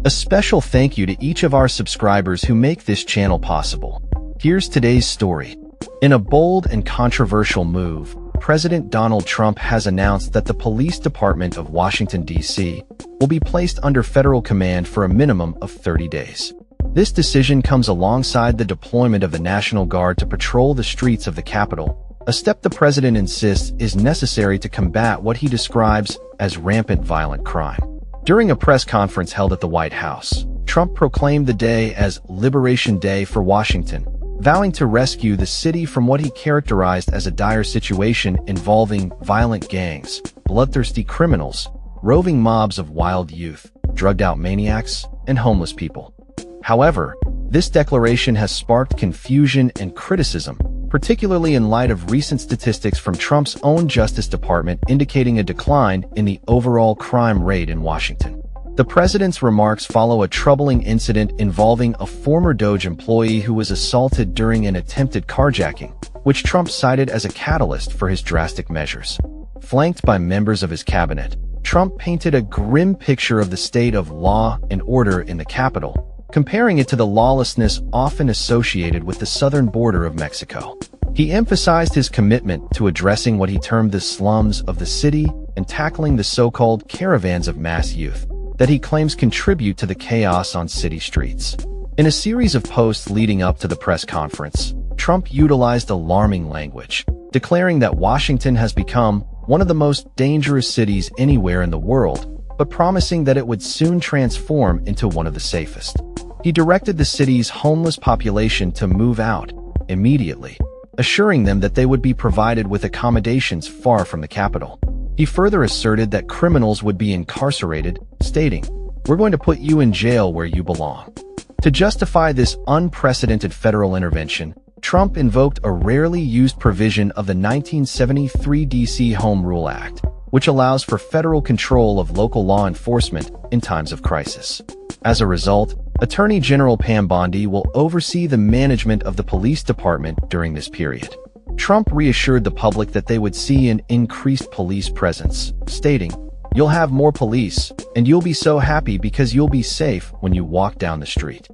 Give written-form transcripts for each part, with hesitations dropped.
A special thank you to each of our subscribers who make this channel possible. Here's today's story. In a bold and controversial move, President Donald Trump has announced that the Police Department of Washington, D.C. will be placed under federal command for a minimum of 30 days. This decision comes alongside the deployment of the National Guard to patrol the streets of the capital, a step the president insists is necessary to combat what he describes as rampant violent crime. During a press conference held at the White House, Trump proclaimed the day as Liberation Day for Washington, vowing to rescue the city from what he characterized as a dire situation involving violent gangs, bloodthirsty criminals, roving mobs of wild youth, drugged-out maniacs, and homeless people. However, this declaration has sparked confusion and criticism, particularly in light of recent statistics from Trump's own Justice Department indicating a decline in the overall crime rate in Washington. The president's remarks follow a troubling incident involving a former DOJ employee who was assaulted during an attempted carjacking, which Trump cited as a catalyst for his drastic measures. Flanked by members of his cabinet, Trump painted a grim picture of the state of law and order in the Capitol, comparing it to the lawlessness often associated with the southern border of Mexico. He emphasized his commitment to addressing what he termed the slums of the city and tackling the so-called caravans of mass youth that he claims contribute to the chaos on city streets. In a series of posts leading up to the press conference, Trump utilized alarming language, declaring that Washington has become one of the most dangerous cities anywhere in the world, but promising that it would soon transform into one of the safest. He directed the city's homeless population to move out immediately, assuring them that they would be provided with accommodations far from the capital. He further asserted that criminals would be incarcerated, stating, "We're going to put you in jail where you belong." To justify this unprecedented federal intervention, Trump invoked a rarely used provision of the 1973 D.C. Home Rule Act, which allows for federal control of local law enforcement in times of crisis. As a result, Attorney General Pam Bondi will oversee the management of the police department during this period. Trump reassured the public that they would see an increased police presence, stating, "You'll have more police, and you'll be so happy because you'll be safe when you walk down the street."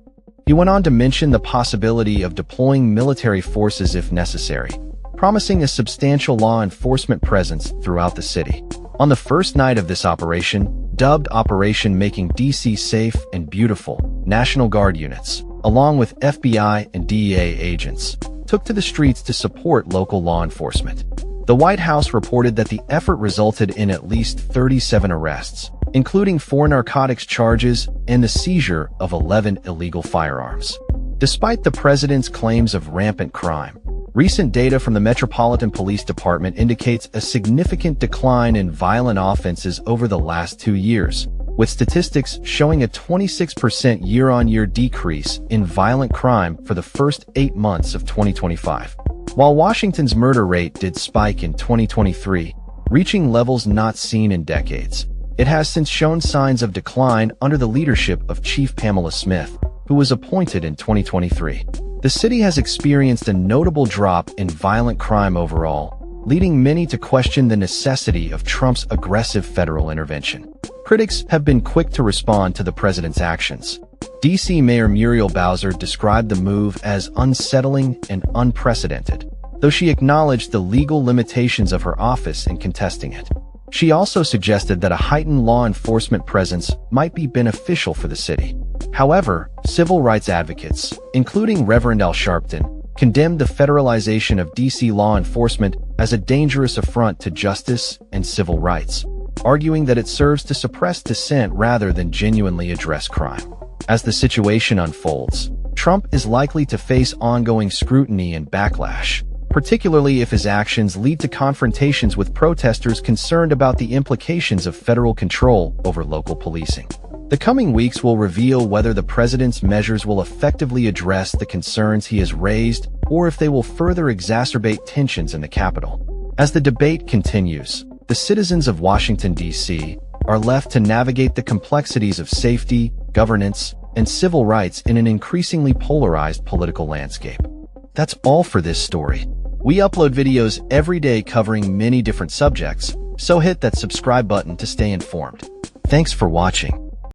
He went on to mention the possibility of deploying military forces if necessary, promising a substantial law enforcement presence throughout the city. On the first night of this operation, dubbed Operation Making D.C. Safe and Beautiful, National Guard units, along with FBI and DEA agents, took to the streets to support local law enforcement. The White House reported that the effort resulted in at least 37 arrests, including 4 narcotics charges and the seizure of 11 illegal firearms. Despite the president's claims of rampant crime, recent data from the Metropolitan Police Department indicates a significant decline in violent offenses over the last 2 years, with statistics showing a 26% year-on-year decrease in violent crime for the first 8 months of 2025. While Washington's murder rate did spike in 2023, reaching levels not seen in decades, it has since shown signs of decline under the leadership of Chief Pamela Smith, who was appointed in 2023. The city has experienced a notable drop in violent crime overall, leading many to question the necessity of Trump's aggressive federal intervention. Critics have been quick to respond to the president's actions. D.C. Mayor Muriel Bowser described the move as unsettling and unprecedented, though she acknowledged the legal limitations of her office in contesting it. She also suggested that a heightened law enforcement presence might be beneficial for the city. However, civil rights advocates, including Reverend Al Sharpton, condemned the federalization of D.C. law enforcement as a dangerous affront to justice and civil rights, arguing that it serves to suppress dissent rather than genuinely address crime. As the situation unfolds, Trump is likely to face ongoing scrutiny and backlash, particularly if his actions lead to confrontations with protesters concerned about the implications of federal control over local policing. The coming weeks will reveal whether the president's measures will effectively address the concerns he has raised or if they will further exacerbate tensions in the Capitol. As the debate continues, the citizens of Washington, D.C. are left to navigate the complexities of safety, governance, and civil rights in an increasingly polarized political landscape. That's all for this story. We upload videos every day covering many different subjects, so hit that subscribe button to stay informed. Thanks for watching.